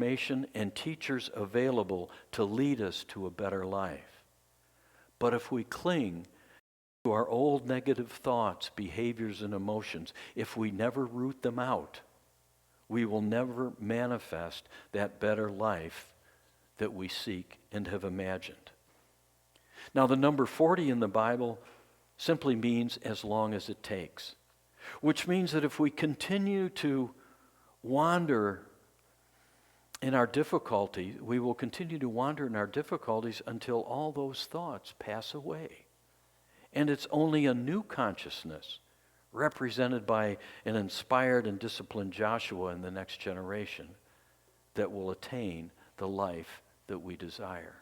information and teachers available to lead us to a better life. But if we cling to our old negative thoughts, behaviors, and emotions, if we never root them out, we will never manifest that better life that we seek and have imagined. Now, the number 40 in the Bible simply means as long as it takes, which means that if we continue to wander in our difficulty, we will continue to wander in our difficulties until all those thoughts pass away. And it's only a new consciousness, represented by an inspired and disciplined Joshua in the next generation, that will attain the life that we desire.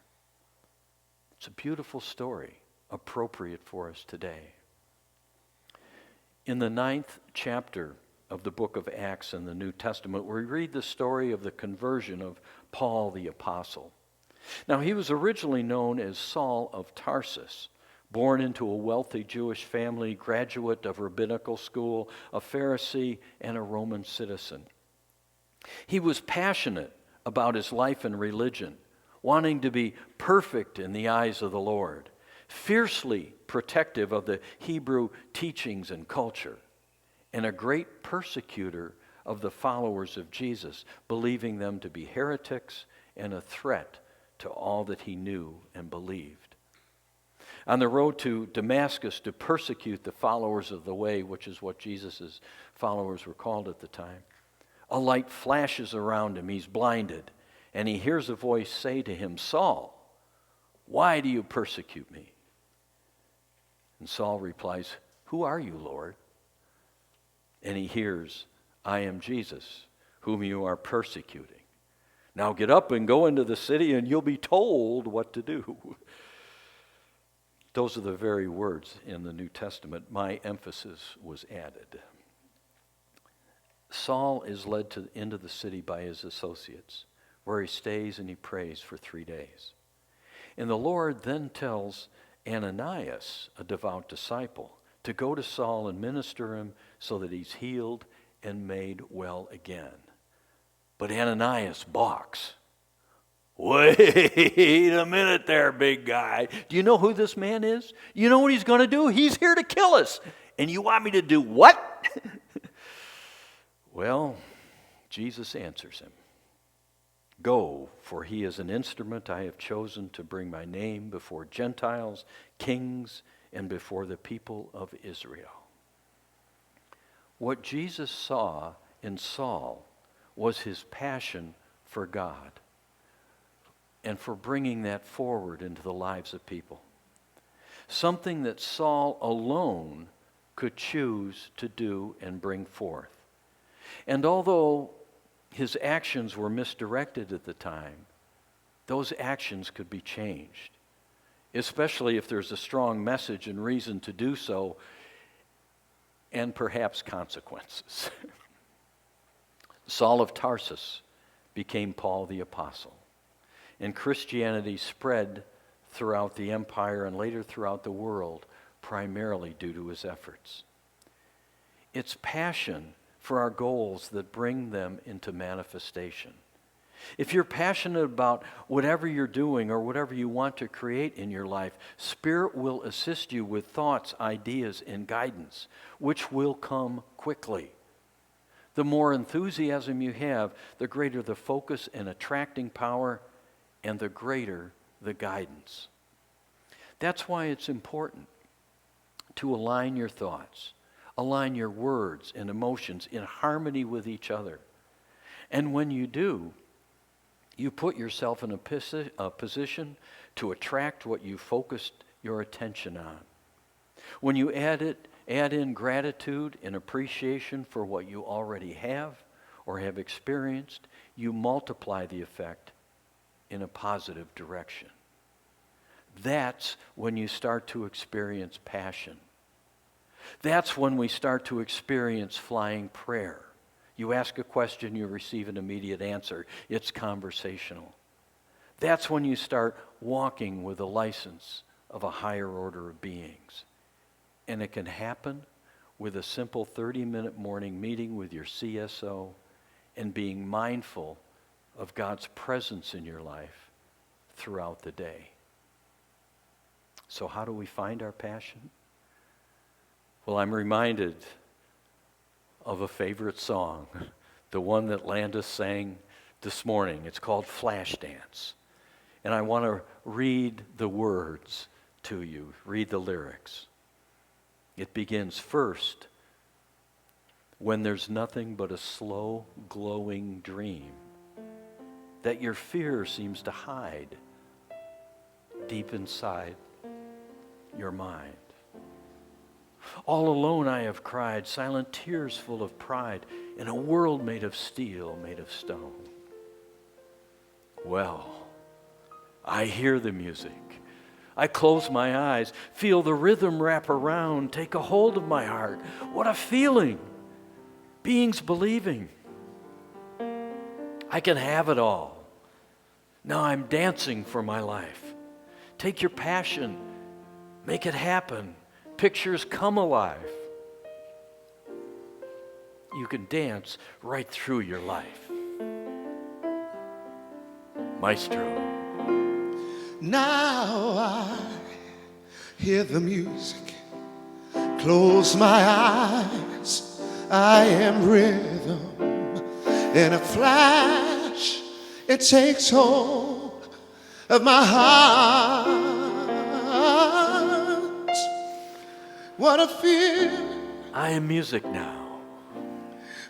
It's a beautiful story, appropriate for us today. In the 9th chapter of the book of Acts in the New Testament, we read the story of the conversion of Paul the Apostle. Now, he was originally known as Saul of Tarsus, born into a wealthy Jewish family, graduate of rabbinical school, a Pharisee, and a Roman citizen. He was passionate about his life and religion, wanting to be perfect in the eyes of the Lord, fiercely protective of the Hebrew teachings and culture, and a great persecutor of the followers of Jesus, believing them to be heretics and a threat to all that he knew and believed. On the road to Damascus to persecute the followers of the way, which is what Jesus' followers were called at the time, a light flashes around him. He's blinded, and he hears a voice say to him, "Saul, why do you persecute me?" And Saul replies, "Who are you, Lord?" And he hears, "I am Jesus, whom you are persecuting. Now get up and go into the city, and you'll be told what to do." Those are the very words in the New Testament. My emphasis was added. Saul is led into the city by his associates, where he stays and he prays for 3 days. And the Lord then tells Ananias, a devout disciple, to go to Saul and minister him so that he's healed and made well again. But Ananias balks. "Wait a minute there, big guy. Do you know who this man is? You know what he's going to do? He's here to kill us. And you want me to do what?" Well, Jesus answers him, "Go, for he is an instrument I have chosen to bring my name before Gentiles, kings, and before the people of Israel." What Jesus saw in Saul was his passion for God and for bringing that forward into the lives of people. Something that Saul alone could choose to do and bring forth. And although his actions were misdirected at the time, those actions could be changed, especially if there's a strong message and reason to do so, and perhaps consequences. Saul of Tarsus became Paul the Apostle, and Christianity spread throughout the empire and later throughout the world, primarily due to his efforts. It's passion for our goals that bring them into manifestation. If you're passionate about whatever you're doing or whatever you want to create in your life, Spirit will assist you with thoughts, ideas, and guidance, which will come quickly. The more enthusiasm you have, the greater the focus and attracting power, and the greater the guidance. That's why it's important to align your thoughts, align your words and emotions in harmony with each other. And when you do, you put yourself in a position to attract what you focused your attention on. When you add in gratitude and appreciation for what you already have or have experienced, you multiply the effect in a positive direction. That's when you start to experience passion. That's when we start to experience flying prayer. You ask a question, you receive an immediate answer. It's conversational. That's when you start walking with the license of a higher order of beings. And it can happen with a simple 30-minute morning meeting with your CSO and being mindful of God's presence in your life throughout the day. So how do we find our passion? Well, I'm reminded of a favorite song, the one that Landis sang this morning. It's called Flashdance. And I want to read the words to you, read the lyrics. It begins, first, when there's nothing but a slow, glowing dream that your fear seems to hide deep inside your mind. All alone I have cried, silent tears full of pride, in a world made of steel, made of stone. Well, I hear the music. I close my eyes, feel the rhythm wrap around, take a hold of my heart. What a feeling! Beings believing. I can have it all. Now I'm dancing for my life. Take your passion, make it happen. Pictures come alive. You can dance right through your life. Maestro. Now I hear the music, close my eyes, I am rhythm. In a flash, it takes hold of my heart. What a feeling. I am music now.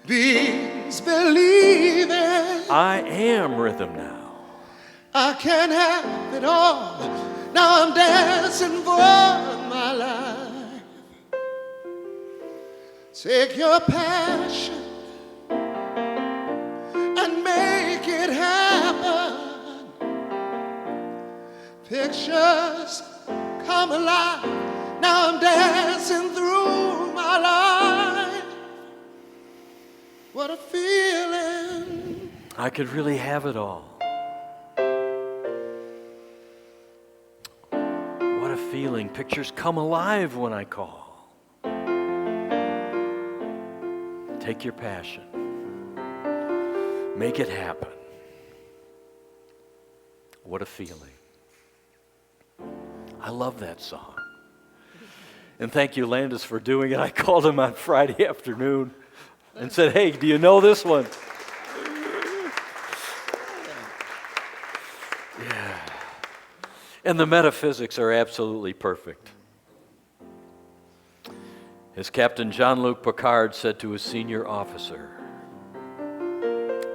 Beings believing. I am rhythm now. I can't have it all. Now I'm dancing for my life. Take your passion and make it happen. Pictures come alive. Now I'm dancing through my life. What a feeling. I could really have it all. What a feeling. Pictures come alive when I call. Take your passion. Make it happen. What a feeling. I love that song. And thank you, Landis, for doing it. I called him on Friday afternoon and said, hey, do you know this one? Yeah. And the metaphysics are absolutely perfect. As Captain Jean-Luc Picard said to his senior officer,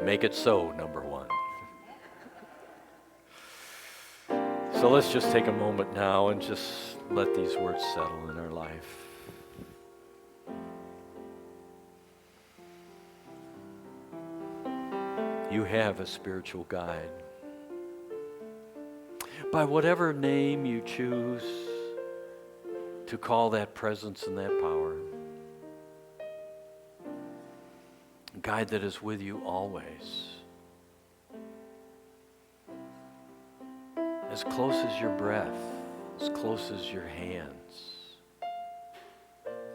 make it so, number one. So let's just take a moment now and just let these words settle in our life. You have a spiritual guide. By whatever name you choose to call that presence and that power, a guide that is with you always, as close as your breath, as close as your hands,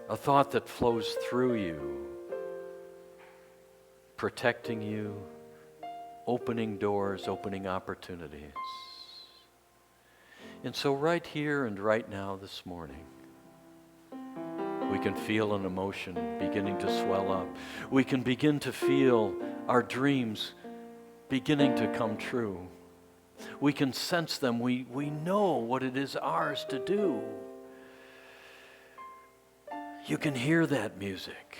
a thought that flows through you, protecting you, opening doors, opening opportunities. And so right here and right now this morning, we can feel an emotion beginning to swell up. We can begin to feel our dreams beginning to come true. We can sense them. We know what it is ours to do. You can hear that music.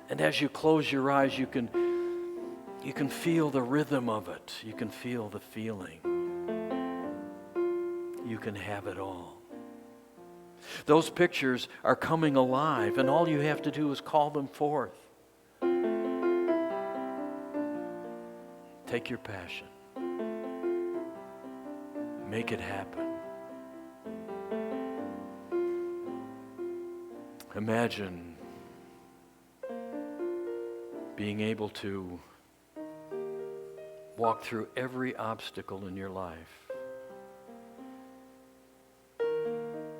And as you close your eyes, you can feel the rhythm of it. You can feel the feeling. You can have it all. Those pictures are coming alive, and all you have to do is call them forth. Take your passion. Make it happen. Imagine being able to walk through every obstacle in your life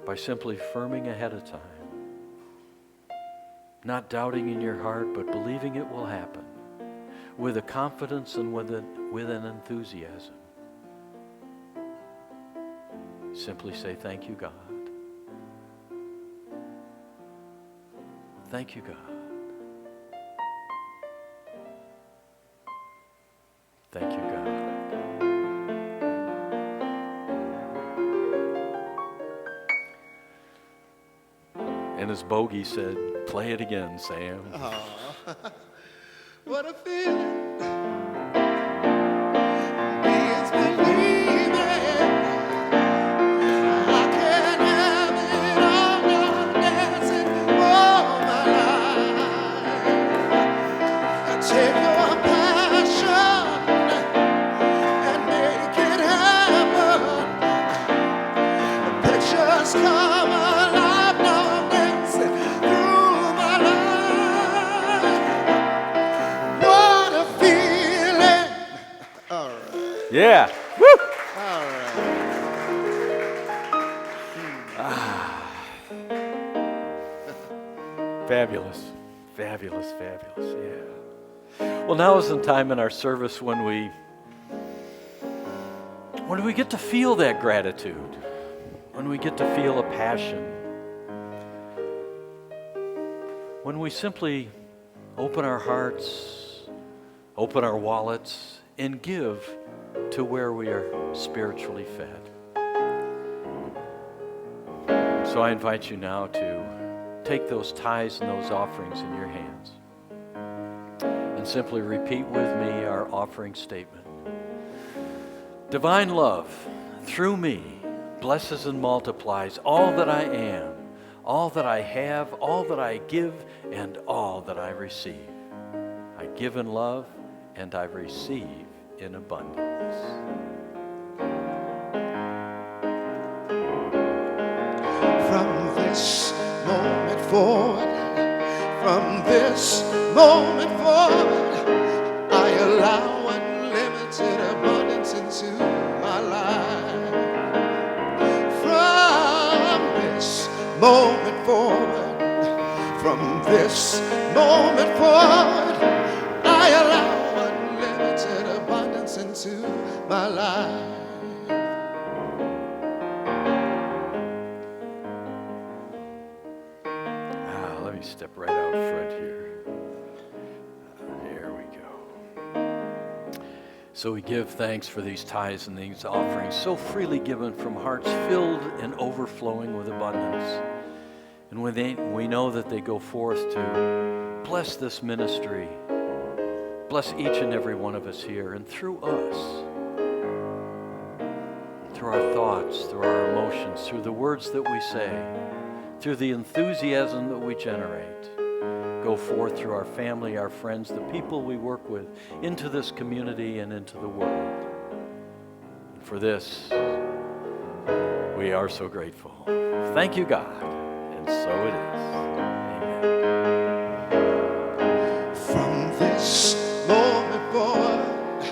by simply firming ahead of time, not doubting in your heart, but believing it will happen. with a confidence and with an enthusiasm. Simply say, thank you, God. Thank you, God. Thank you, God. And as Bogey said, play it again, Sam. What a feeling. It's believing. I can't have it all. I'm dancing for my life. I take your passion and make it happen. Pictures come alive. Now I'm dancing through my life. What a feeling. All right. Yeah. Woo! All right. Fabulous. Fabulous, fabulous, yeah. Well, now is the time in our service when we get to feel that gratitude, when we get to feel a passion, when we simply open our hearts, open our wallets, and give to where we are spiritually fed. So I invite you now to take those tithes and those offerings in your hands and simply repeat with me our offering statement. Divine love, through me, blesses and multiplies all that I am, all that I have, all that I give, and all that I receive. I give in love, and I receive in abundance. From this moment forward, from this moment forward, I allow unlimited abundance into my life. From this moment forward, from this moment forward, I allow unlimited abundance into my life. Let me step right out front here. There we go. So we give thanks for these tithes and these offerings, so freely given from hearts filled and overflowing with abundance. And we know that they go forth to bless this ministry, bless each and every one of us here, and through us, through our thoughts, through our emotions, through the words that we say, through the enthusiasm that we generate, go forth through our family, our friends, the people we work with, into this community and into the world. And for this, we are so grateful. Thank you, God, and so it is. Amen. From this moment forward,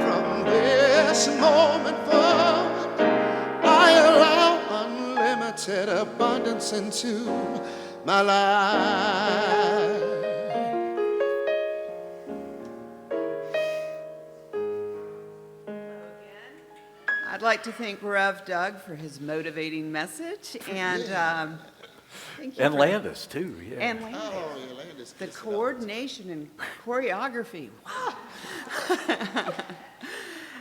from this moment forward, I allow unlimited abundance into my life. I'd like to thank Rev Doug for his motivating message, and thank you And for- Landis, too. Yeah. And Landis. Oh, yeah, Landis. The coordination and choreography. Wow.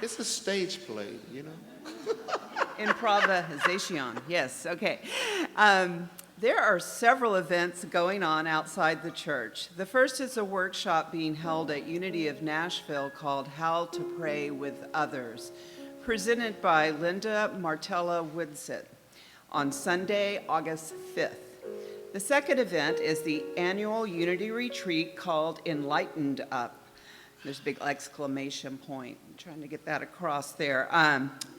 It's a stage play, you know. Improvisation. Yes. Okay. There are several events going on outside the church. The first is a workshop being held at Unity of Nashville called How to Pray with Others, presented by Linda Martella Woodsit on Sunday, August 5th. The second event is the annual Unity Retreat called Enlightened Up. There's a big exclamation point. I'm trying to get that across there.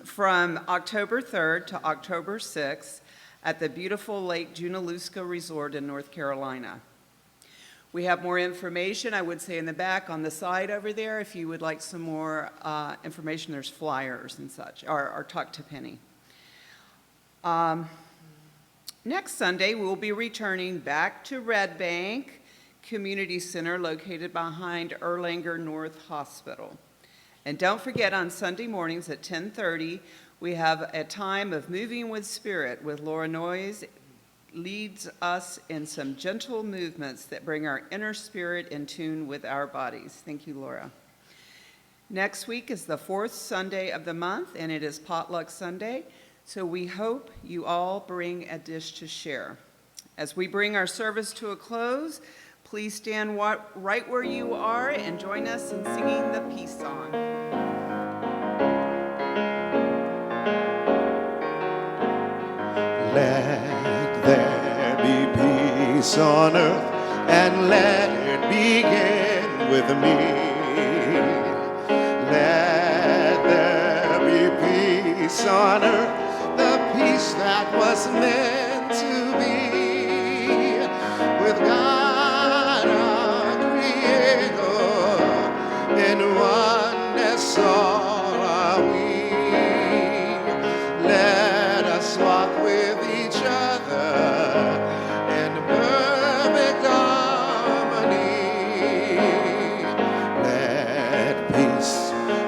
From October 3rd to October 6th at the beautiful Lake Junaluska Resort in North Carolina. We have more information, I would say, in the back on the side over there. If you would like some more information, there's flyers and such, or talk to Penny. Next Sunday, we'll be returning back to Red Bank, Community Center located behind Erlanger North Hospital. And don't forget, on Sunday mornings at 10:30, we have a time of moving with spirit with Laura Noyes leads us in some gentle movements that bring our inner spirit in tune with our bodies. Thank you, Laura. Next week is the 4th Sunday of the month, and it is Potluck Sunday, so we hope you all bring a dish to share. As we bring our service to a close, please stand right where you are and join us in singing the peace song. Let there be peace on earth, and let it begin with me. Let there be peace on earth, the peace that was meant to be. With God our Creator, in oneness all are we. Let us walk with each other in perfect harmony. Let peace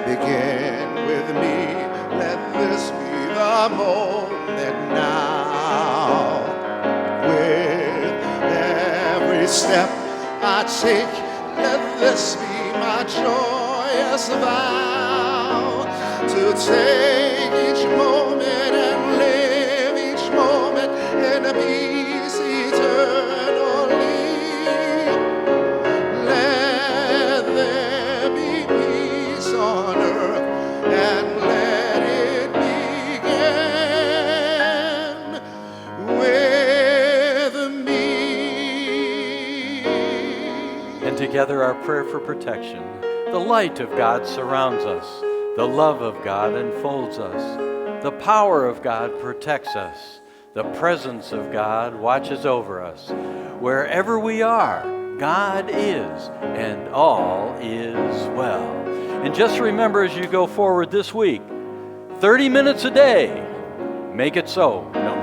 begin with me. Let this be the moment now. With every step I take, let this be my joyous vow. To take each moment and live each moment in peace eternally. Let there be peace on earth, and let it begin with me. And together our prayer for protection. The light of God surrounds us. The love of God enfolds us. The power of God protects us. The presence of God watches over us. Wherever we are, God is, and all is well. And just remember as you go forward this week, 30 minutes a day, make it so. No